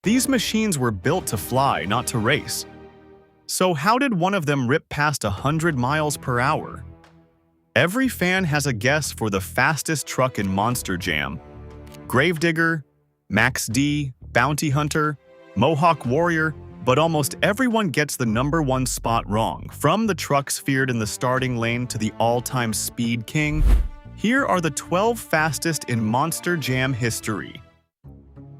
These machines were built to fly, not to race. So how did one of them rip past 100 miles per hour? Every fan has a guess for the fastest truck in Monster Jam. Gravedigger, Max D, Bounty Hunter, Mohawk Warrior, but almost everyone gets the #1 spot wrong. From the trucks feared in the starting lane to the all-time speed king, here are the 12 fastest in Monster Jam history.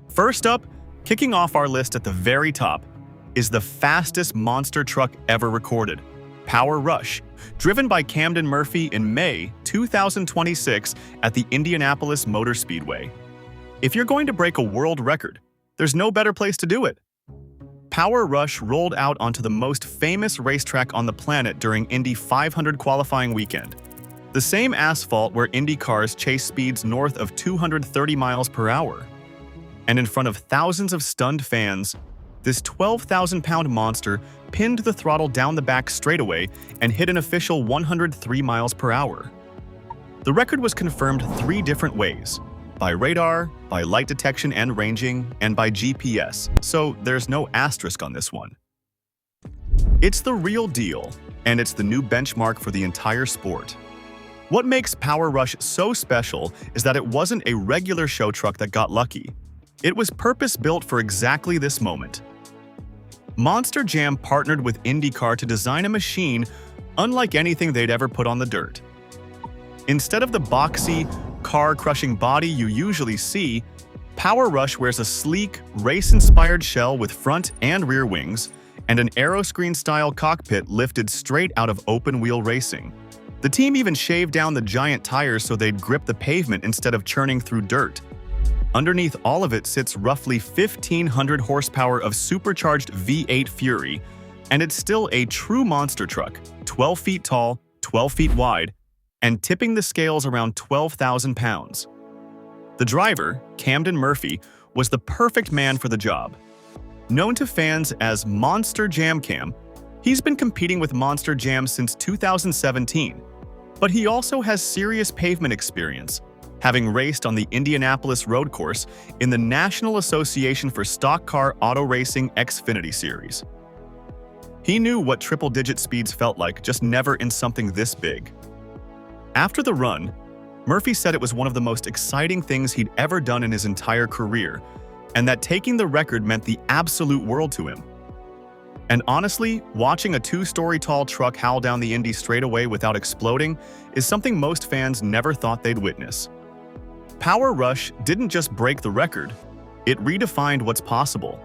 First up, kicking off our list at the very top, is the fastest monster truck ever recorded, Power Rush, driven by Camden Murphy in May 2026 at the Indianapolis Motor Speedway. If you're going to break a world record, there's no better place to do it. Power Rush rolled out onto the most famous racetrack on the planet during Indy 500 qualifying weekend. The same asphalt where Indy cars chase speeds north of 230 miles per hour. And in front of thousands of stunned fans, this 12,000-pound monster pinned the throttle down the back straightaway and hit an official 103 miles per hour. The record was confirmed 3 different ways: by radar, by light detection and ranging, and by GPS, so there's no asterisk on this one. It's the real deal, and it's the new benchmark for the entire sport. What makes Power Rush so special is that it wasn't a regular show truck that got lucky. It was purpose-built for exactly this moment. Monster Jam partnered with IndyCar to design a machine unlike anything they'd ever put on the dirt. Instead of the boxy, car-crushing body you usually see, Power Rush wears a sleek, race-inspired shell with front and rear wings, and an aeroscreen-style cockpit lifted straight out of open-wheel racing. The team even shaved down the giant tires so they'd grip the pavement instead of churning through dirt. Underneath all of it sits roughly 1,500 horsepower of supercharged V8 Fury, and it's still a true monster truck, 12 feet tall, 12 feet wide, and tipping the scales around 12,000 pounds. The driver, Camden Murphy, was the perfect man for the job. Known to fans as Monster Jam Cam, he's been competing with Monster Jam since 2017, but he also has serious pavement experience, having raced on the Indianapolis road course in the National Association for Stock Car Auto Racing Xfinity Series. He knew what triple-digit speeds felt like, just never in something this big. After the run, Murphy said it was one of the most exciting things he'd ever done in his entire career, and that taking the record meant the absolute world to him. And honestly, watching a 2-story tall truck howl down the Indy straightaway without exploding is something most fans never thought they'd witness. Power Rush didn't just break the record, it redefined what's possible.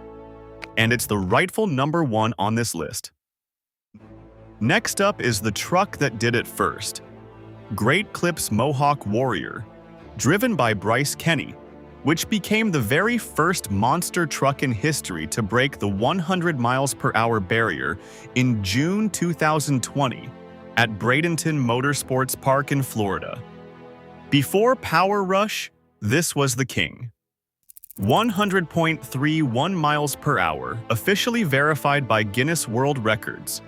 And it's the rightful #1 on this list. Next up is the truck that did it first. Great Clip's Mohawk Warrior, driven by Bryce Kenny, which became the very first monster truck in history to break the 100 miles per hour barrier in June 2020 at Bradenton Motorsports Park in Florida. Before Power Rush, this was the king. 100.31 miles per hour, officially verified by Guinness World Records.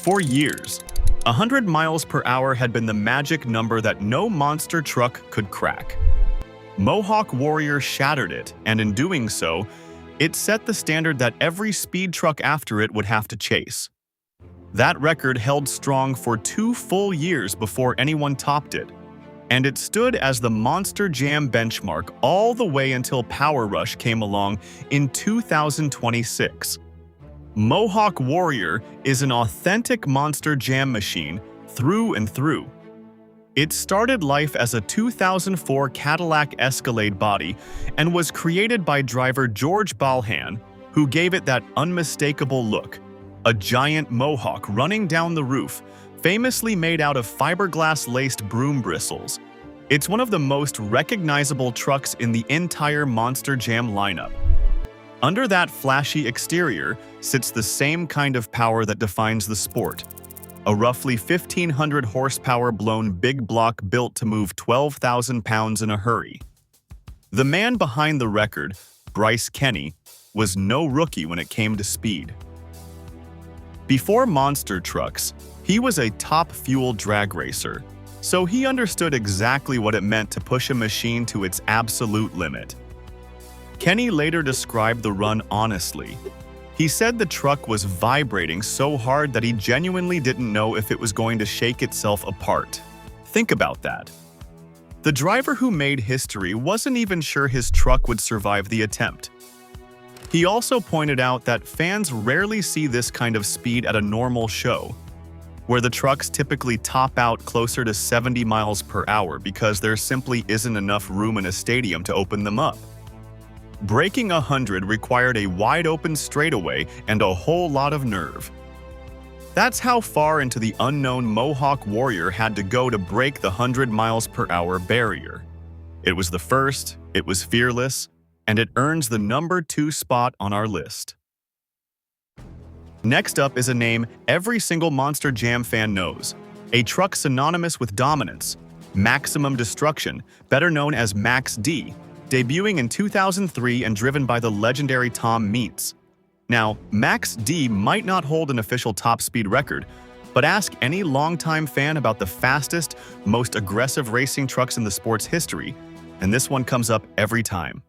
For years, 100 miles per hour had been the magic number that no monster truck could crack. Mohawk Warrior shattered it, and in doing so, it set the standard that every speed truck after it would have to chase. That record held strong for 2 full years before anyone topped it, and it stood as the Monster Jam benchmark all the way until Power Rush came along in 2026. Mohawk Warrior is an authentic Monster Jam machine through and through. It started life as a 2004 Cadillac Escalade body and was created by driver George Balhan, who gave it that unmistakable look, a giant mohawk running down the roof, famously made out of fiberglass-laced broom bristles. It's one of the most recognizable trucks in the entire Monster Jam lineup. Under that flashy exterior sits the same kind of power that defines the sport, a roughly 1,500 horsepower blown big block built to move 12,000 pounds in a hurry. The man behind the record, Bryce Kenny, was no rookie when it came to speed. Before monster trucks, he was a top-fuel drag racer, so he understood exactly what it meant to push a machine to its absolute limit. Kenny later described the run honestly. He said the truck was vibrating so hard that he genuinely didn't know if it was going to shake itself apart. Think about that. The driver who made history wasn't even sure his truck would survive the attempt. He also pointed out that fans rarely see this kind of speed at a normal show, where the trucks typically top out closer to 70 miles per hour because there simply isn't enough room in a stadium to open them up. Breaking 100 required a wide-open straightaway and a whole lot of nerve. That's how far into the unknown Mohawk Warrior had to go to break the 100 miles per hour barrier. It was the first, it was fearless, and it earns the number 2 spot on our list. Next up is a name every single Monster Jam fan knows, a truck synonymous with dominance, Maximum Destruction, better known as Max D, debuting in 2003 and driven by the legendary Tom Meents. Now, Max D might not hold an official top speed record, but ask any longtime fan about the fastest, most aggressive racing trucks in the sport's history, and this one comes up every time.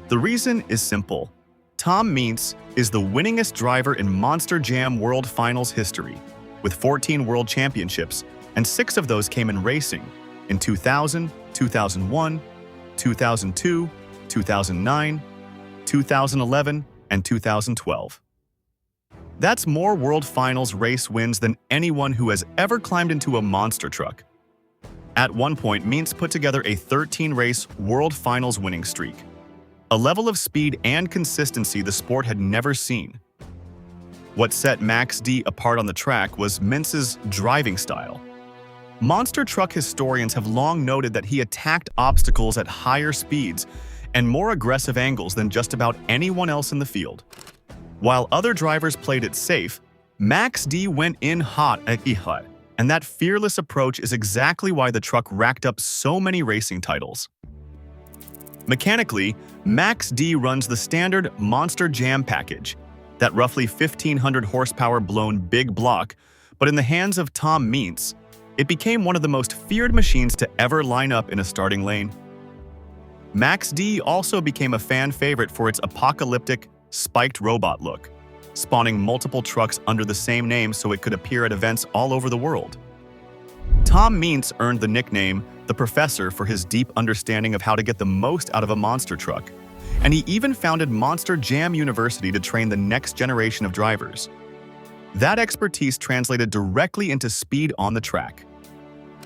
The reason is simple. Tom Meents is the winningest driver in Monster Jam World Finals history, with 14 world championships, and 6 of those came in racing, in 2000, 2001, 2002, 2009, 2011, and 2012. That's more World Finals race wins than anyone who has ever climbed into a monster truck. At one point, Meents put together a 13-race World Finals winning streak, a level of speed and consistency the sport had never seen. What set Max D apart on the track was Meents' driving style. Monster truck historians have long noted that he attacked obstacles at higher speeds and more aggressive angles than just about anyone else in the field. While other drivers played it safe, Max D went in hot at Ihut, and that fearless approach is exactly why the truck racked up so many racing titles. Mechanically, Max D runs the standard Monster Jam package, that roughly 1,500 horsepower blown big block, but in the hands of Tom Meents, it became one of the most feared machines to ever line up in a starting lane. Max D also became a fan favorite for its apocalyptic, spiked robot look, spawning multiple trucks under the same name so it could appear at events all over the world. Tom Meents earned the nickname The Professor for his deep understanding of how to get the most out of a monster truck, and he even founded Monster Jam University to train the next generation of drivers. That expertise translated directly into speed on the track.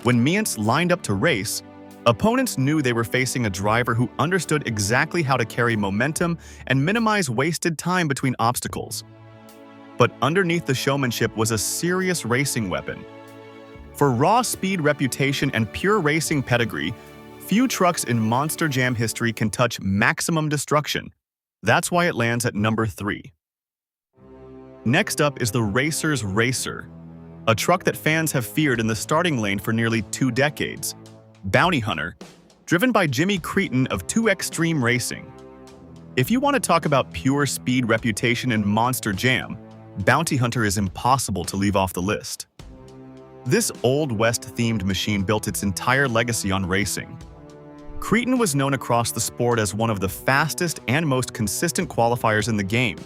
When Meents lined up to race, opponents knew they were facing a driver who understood exactly how to carry momentum and minimize wasted time between obstacles. But underneath the showmanship was a serious racing weapon. For raw speed reputation and pure racing pedigree, few trucks in Monster Jam history can touch Maximum Destruction. That's why it lands at number 3. Next up is the Racer's Racer, a truck that fans have feared in the starting lane for nearly 2 decades. Bounty Hunter, driven by Jimmy Cretin of 2 Extreme Racing. If you want to talk about pure speed reputation in Monster Jam, Bounty Hunter is impossible to leave off the list. This Old West-themed machine built its entire legacy on racing. Cretin was known across the sport as one of the fastest and most consistent qualifiers in the game,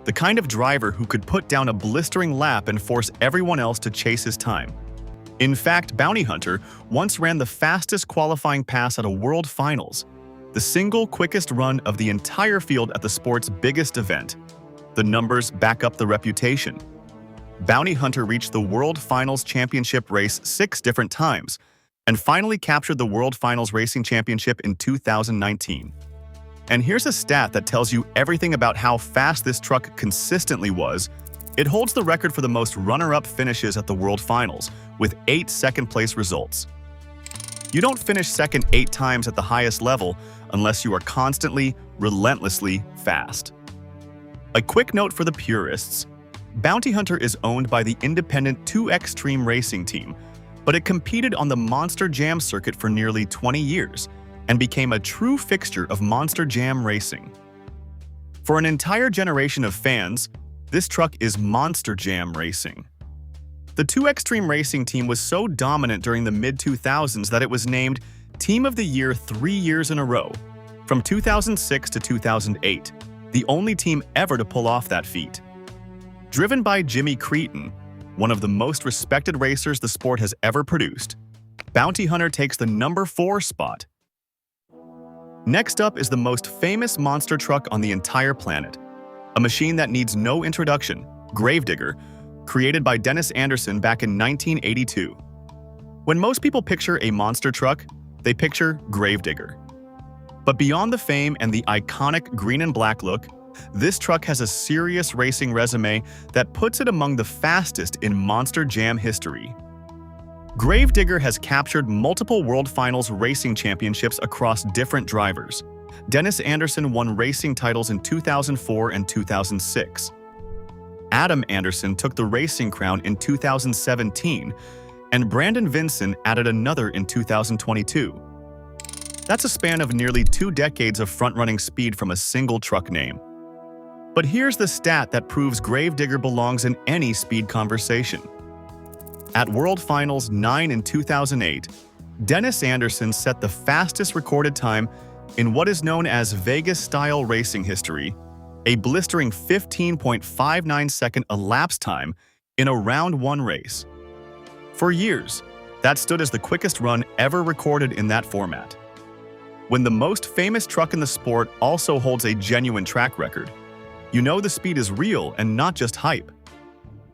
the kind of driver who could put down a blistering lap and force everyone else to chase his time. In fact, Bounty Hunter once ran the fastest qualifying pass at a World Finals, the single quickest run of the entire field at the sport's biggest event. The numbers back up the reputation. Bounty Hunter reached the World Finals Championship race 6 different times, and finally captured the World Finals Racing Championship in 2019. And here's a stat that tells you everything about how fast this truck consistently was. It holds the record for the most runner-up finishes at the World Finals, with 8 second-place results. You don't finish second 8 times at the highest level unless you are constantly, relentlessly fast. A quick note for the purists: Bounty Hunter is owned by the independent 2 Extreme Racing team, but it competed on the Monster Jam circuit for nearly 20 years and became a true fixture of Monster Jam racing. For an entire generation of fans, this truck is Monster Jam racing. The 2 Extreme Racing team was so dominant during the mid-2000s that it was named Team of the Year 3 years in a row. From 2006 to 2008, the only team ever to pull off that feat. Driven by Jimmy Cretin, one of the most respected racers the sport has ever produced, Bounty Hunter takes the number 4 spot. Next up is the most famous monster truck on the entire planet, a machine that needs no introduction, Gravedigger, created by Dennis Anderson back in 1982. When most people picture a monster truck, they picture Gravedigger. But beyond the fame and the iconic green and black look, this truck has a serious racing resume that puts it among the fastest in Monster Jam history. Gravedigger has captured multiple World Finals racing championships across different drivers. Dennis Anderson won racing titles in 2004 and 2006. Adam Anderson took the racing crown in 2017, and Brandon Vinson added another in 2022. That's a span of nearly 2 decades of front-running speed from a single truck name. But here's the stat that proves Gravedigger belongs in any speed conversation. At World Finals 9 in 2008, Dennis Anderson set the fastest recorded time in what is known as Vegas-style racing history, a blistering 15.59-second elapsed time in a Round 1 race. For years, that stood as the quickest run ever recorded in that format. When the most famous truck in the sport also holds a genuine track record, you know the speed is real and not just hype.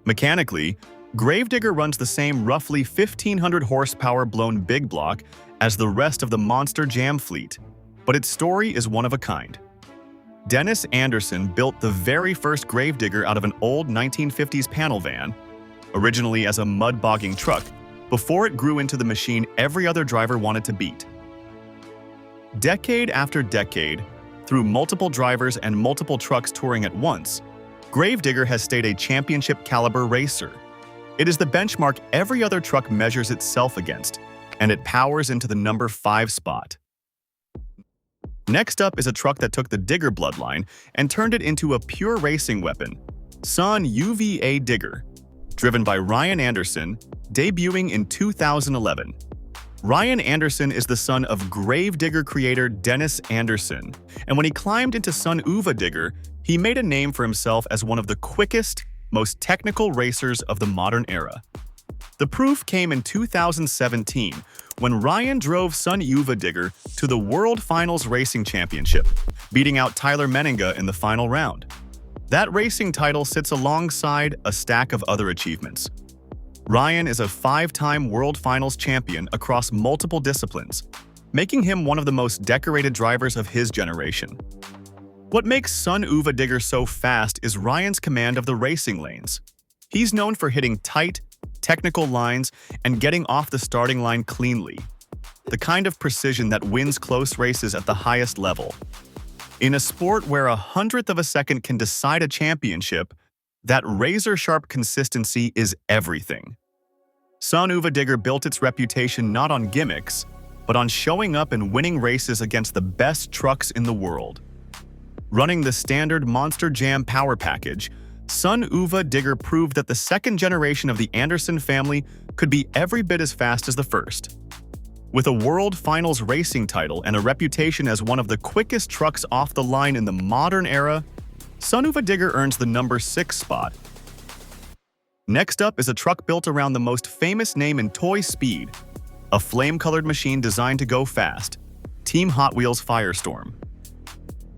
Mechanically, Gravedigger runs the same roughly 1,500 horsepower blown big block as the rest of the Monster Jam fleet, but its story is one of a kind. Dennis Anderson built the very first Gravedigger out of an old 1950s panel van, originally as a mud-bogging truck, before it grew into the machine every other driver wanted to beat. Decade after decade, through multiple drivers and multiple trucks touring at once, Gravedigger has stayed a championship-caliber racer. It is the benchmark every other truck measures itself against, and it powers into the number 5 spot. Next up is a truck that took the Digger bloodline and turned it into a pure racing weapon, Son-uva Digger, driven by Ryan Anderson, debuting in 2011. Ryan Anderson is the son of Gravedigger creator Dennis Anderson, and when he climbed into Son-uva Digger, he made a name for himself as one of the quickest, most technical racers of the modern era. The proof came in 2017 when Ryan drove Son-uva Digger to the World Finals Racing Championship, beating out Tyler Menninga in the final round. That racing title sits alongside a stack of other achievements. Ryan is a 5-time World Finals champion across multiple disciplines, making him one of the most decorated drivers of his generation. What makes Son-uva Digger so fast is Ryan's command of the racing lanes. He's known for hitting tight, technical lines and getting off the starting line cleanly, the kind of precision that wins close races at the highest level. In a sport where 1/100th of a second can decide a championship, that razor-sharp consistency is everything. Son-uva Digger built its reputation not on gimmicks, but on showing up and winning races against the best trucks in the world. Running the standard Monster Jam power package, Son-uva Digger proved that the second generation of the Anderson family could be every bit as fast as the first. With a World Finals racing title and a reputation as one of the quickest trucks off the line in the modern era, Son-uva Digger earns the number 6 spot. Next up is a truck built around the most famous name in toy speed, a flame-colored machine designed to go fast, Team Hot Wheels Firestorm.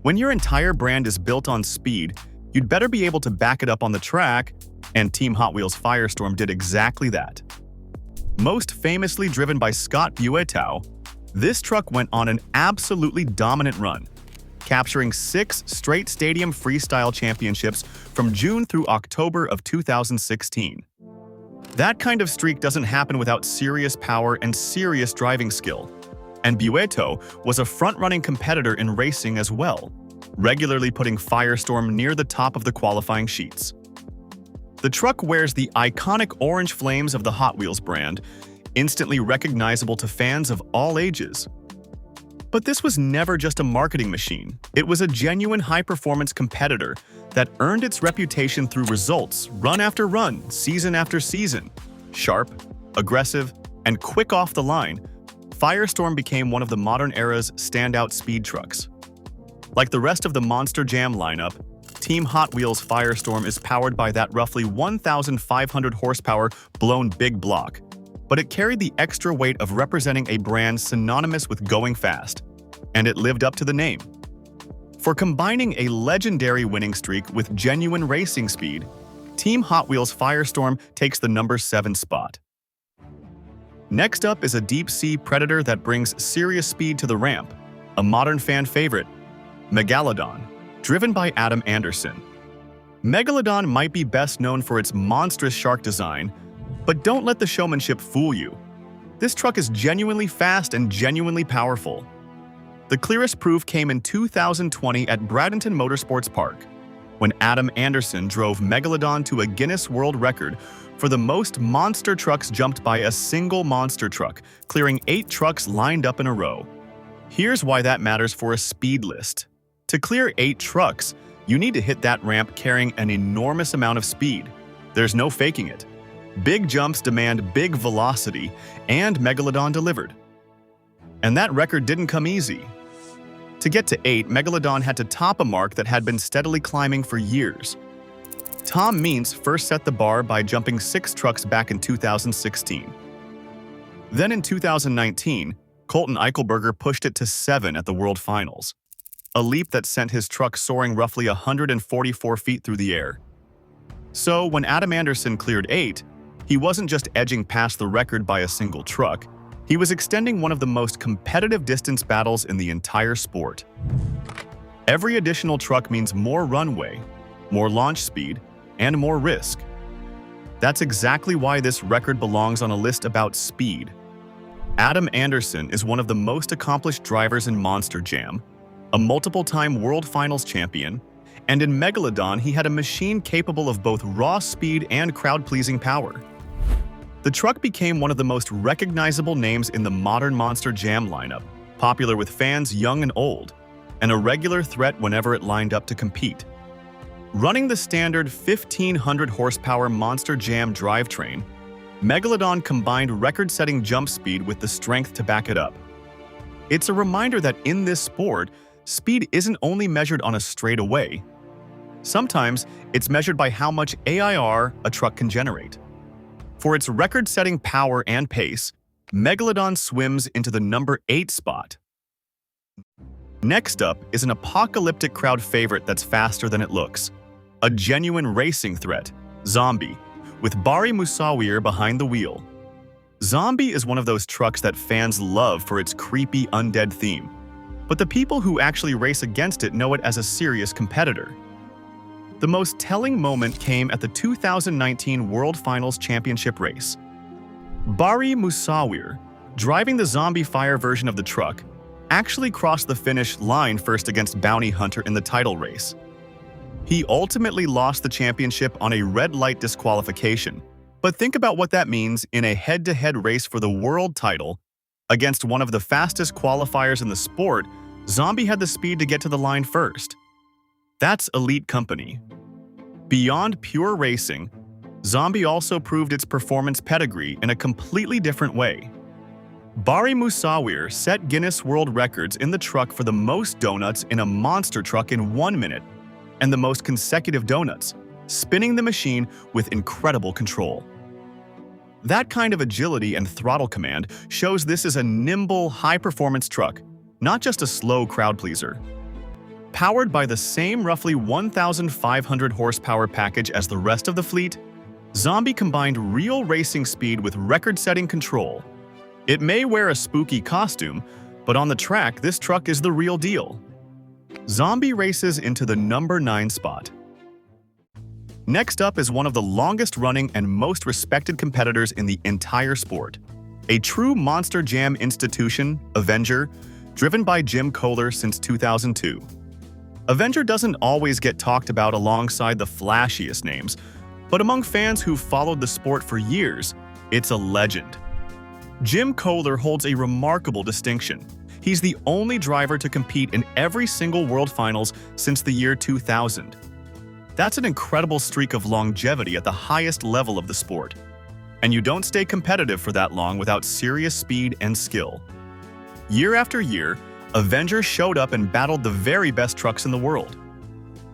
When your entire brand is built on speed, you'd better be able to back it up on the track, and Team Hot Wheels Firestorm did exactly that. Most famously driven by Scott Buetow, this truck went on an absolutely dominant run, capturing 6 straight stadium freestyle championships from June through October of 2016. That kind of streak doesn't happen without serious power and serious driving skill, and Buetow was a front-running competitor in racing as well, regularly putting Firestorm near the top of the qualifying sheets. The truck wears the iconic orange flames of the Hot Wheels brand, instantly recognizable to fans of all ages. But this was never just a marketing machine. It was a genuine high-performance competitor that earned its reputation through results, run after run, season after season. Sharp, aggressive, and quick off the line, Firestorm became one of the modern era's standout speed trucks. Like the rest of the Monster Jam lineup, Team Hot Wheels Firestorm is powered by that roughly 1,500 horsepower blown big block, but it carried the extra weight of representing a brand synonymous with going fast, and it lived up to the name. For combining a legendary winning streak with genuine racing speed, Team Hot Wheels Firestorm takes the number 7 spot. Next up is a deep-sea predator that brings serious speed to the ramp, a modern fan favorite, Megalodon, driven by Adam Anderson. Megalodon might be best known for its monstrous shark design, but don't let the showmanship fool you. This truck is genuinely fast and genuinely powerful. The clearest proof came in 2020 at Bradenton Motorsports Park, when Adam Anderson drove Megalodon to a Guinness World Record for the most monster trucks jumped by a single monster truck, clearing 8 trucks lined up in a row. Here's why that matters for a speed list. To clear 8 trucks, you need to hit that ramp carrying an enormous amount of speed. There's no faking it. Big jumps demand big velocity, and Megalodon delivered. And that record didn't come easy. To get to 8, Megalodon had to top a mark that had been steadily climbing for years. Tom Meents first set the bar by jumping 6 trucks back in 2016. Then in 2019, Colton Eichelberger pushed it to 7 at the World Finals, a leap that sent his truck soaring roughly 144 feet through the air. So when Adam Anderson cleared 8, he wasn't just edging past the record by a single truck, he was extending one of the most competitive distance battles in the entire sport. Every additional truck means more runway, more launch speed, and more risk. That's exactly why this record belongs on a list about speed. Adam Anderson is one of the most accomplished drivers in Monster Jam, a multiple-time World Finals champion, and in Megalodon he had a machine capable of both raw speed and crowd-pleasing power. The truck became one of the most recognizable names in the modern Monster Jam lineup, popular with fans young and old, and a regular threat whenever it lined up to compete. Running the standard 1,500 horsepower Monster Jam drivetrain, Megalodon combined record-setting jump speed with the strength to back it up. It's a reminder that in this sport, speed isn't only measured on a straightaway. Sometimes it's measured by how much AIR a truck can generate. For its record-setting power and pace, Megalodon swims into the number 8 spot. Next up is an apocalyptic crowd favorite that's faster than it looks. A genuine racing threat, Zombie, with Bari Musawir behind the wheel. Zombie is one of those trucks that fans love for its creepy undead theme, but the people who actually race against it know it as a serious competitor. The most telling moment came at the 2019 World Finals Championship race. Bari Musawir, driving the Zombie Fire version of the truck, actually crossed the finish line first against Bounty Hunter in the title race. He ultimately lost the championship on a red light disqualification, but think about what that means in a head-to-head race for the world title. Against one of the fastest qualifiers in the sport, Zombie had the speed to get to the line first. That's elite company. Beyond pure racing, Zombie also proved its performance pedigree in a completely different way. Bari Musawir set Guinness World Records in the truck for the most donuts in a monster truck in 1 minute, and the most consecutive donuts, spinning the machine with incredible control. That kind of agility and throttle command shows this is a nimble, high-performance truck, not just a slow crowd pleaser. Powered by the same roughly 1,500 horsepower package as the rest of the fleet, Zombie combined real racing speed with record-setting control. It may wear a spooky costume, but on the track, this truck is the real deal. Zombie races into the number 9 spot. Next up is one of the longest-running and most respected competitors in the entire sport. A true Monster Jam institution, Avenger, driven by Jim Kohler since 2002. Avenger doesn't always get talked about alongside the flashiest names, but among fans who've followed the sport for years, it's a legend. Jim Kohler holds a remarkable distinction. He's the only driver to compete in every single World Finals since the year 2000. That's an incredible streak of longevity at the highest level of the sport. And you don't stay competitive for that long without serious speed and skill. Year after year, Avenger showed up and battled the very best trucks in the world.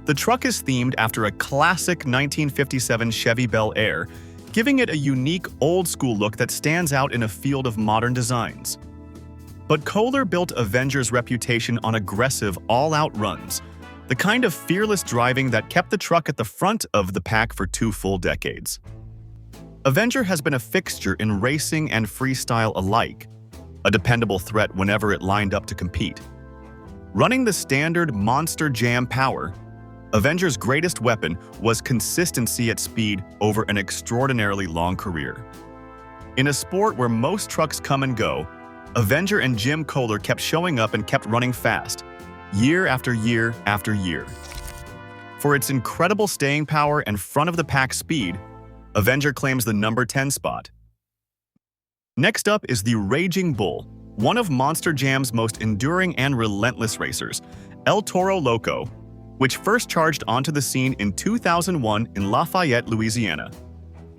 The truck is themed after a classic 1957 Chevy Bel Air, giving it a unique old-school look that stands out in a field of modern designs. But Kohler built Avenger's reputation on aggressive, all-out runs, the kind of fearless driving that kept the truck at the front of the pack for 2 full decades. Avenger has been a fixture in racing and freestyle alike, a dependable threat whenever it lined up to compete. Running the standard Monster Jam power, Avenger's greatest weapon was consistency at speed over an extraordinarily long career. In a sport where most trucks come and go, Avenger and Jim Kohler kept showing up and kept running fast, year after year after year. For its incredible staying power and front-of-the-pack speed, Avenger claims the number 10 spot. Next up is the Raging Bull, one of Monster Jam's most enduring and relentless racers, El Toro Loco, which first charged onto the scene in 2001 in Lafayette, Louisiana.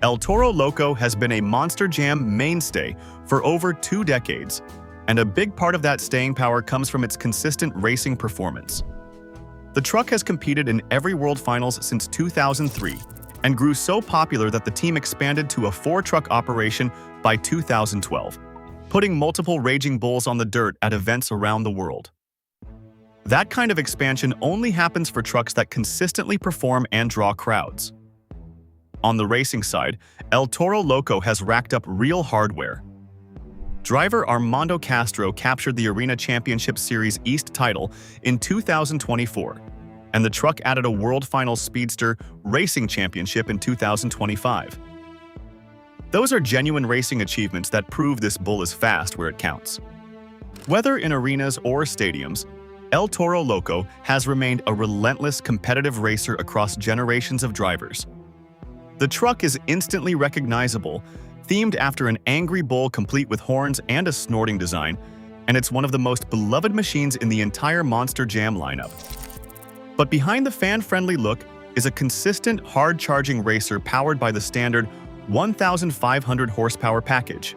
El Toro Loco has been a Monster Jam mainstay for over 2 decades, and a big part of that staying power comes from its consistent racing performance. The truck has competed in every World Finals since 2003 and grew so popular that the team expanded to a 4-truck operation by 2012, putting multiple Raging Bulls on the dirt at events around the world. That kind of expansion only happens for trucks that consistently perform and draw crowds. On the racing side, El Toro Loco has racked up real hardware. Driver Armando Castro captured the Arena Championship Series East title in 2024, and the truck added a World Finals Speedster Racing Championship in 2025. Those are genuine racing achievements that prove this bull is fast where it counts. Whether in arenas or stadiums, El Toro Loco has remained a relentless competitive racer across generations of drivers. The truck is instantly recognizable, themed after an angry bull complete with horns and a snorting design, and it's one of the most beloved machines in the entire Monster Jam lineup. But behind the fan-friendly look is a consistent, hard-charging racer powered by the standard 1,500 horsepower package.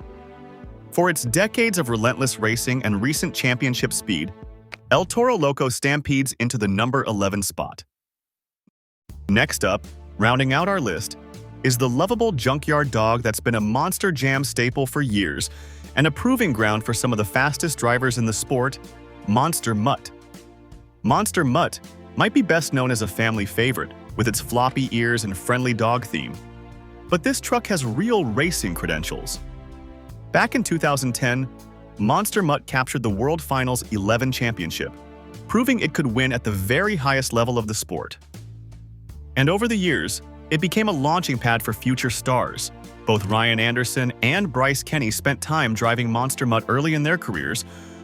For its decades of relentless racing and recent championship speed, El Toro Loco stampedes into the number 11 spot. Next up, rounding out our list, is the lovable junkyard dog that's been a Monster Jam staple for years and a proving ground for some of the fastest drivers in the sport, Monster Mutt. Monster Mutt might be best known as a family favorite with its floppy ears and friendly dog theme, but this truck has real racing credentials. Back in 2010, Monster Mutt captured the World Finals 11 championship, proving it could win at the very highest level of the sport. And over the years, it became a launching pad for future stars. Both Ryan Anderson and Bryce Kenny spent time driving Monster Mutt early in their careers,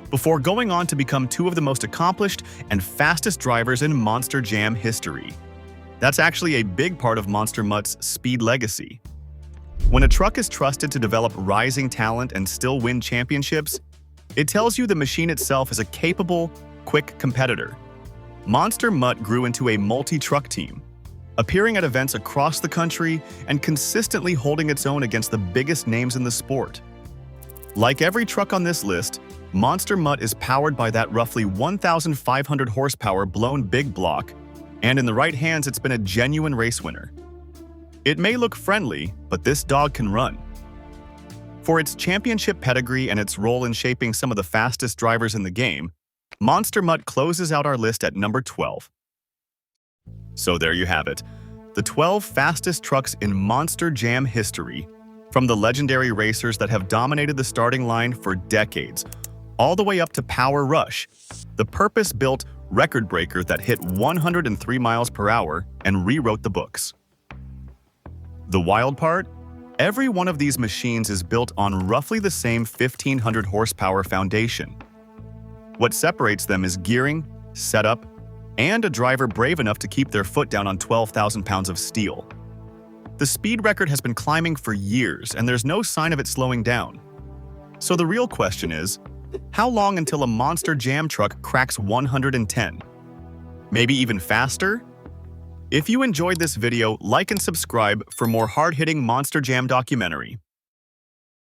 before going on to become 2 of the most accomplished and fastest drivers in Monster Jam history. That's actually a big part of Monster Mutt's speed legacy. When a truck is trusted to develop rising talent and still win championships, it tells you the machine itself is a capable, quick competitor. Monster Mutt grew into a multi-truck team, appearing at events across the country and consistently holding its own against the biggest names in the sport. Like every truck on this list, Monster Mutt is powered by that roughly 1,500 horsepower blown big block, and in the right hands it's been a genuine race winner. It may look friendly, but this dog can run. For its championship pedigree and its role in shaping some of the fastest drivers in the game, Monster Mutt closes out our list at number 12. So there you have it, the 12 fastest trucks in Monster Jam history, from the legendary racers that have dominated the starting line for decades, all the way up to Power Rush, the purpose-built record breaker that hit 103 miles per hour and rewrote the books. The wild part? Every one of these machines is built on roughly the same 1,500 horsepower foundation. What separates them is gearing, setup, and a driver brave enough to keep their foot down on 12,000 pounds of steel. The speed record has been climbing for years, and there's no sign of it slowing down. So the real question is, how long until a Monster Jam truck cracks 110? Maybe even faster? If you enjoyed this video, like and subscribe for more hard-hitting Monster Jam documentary.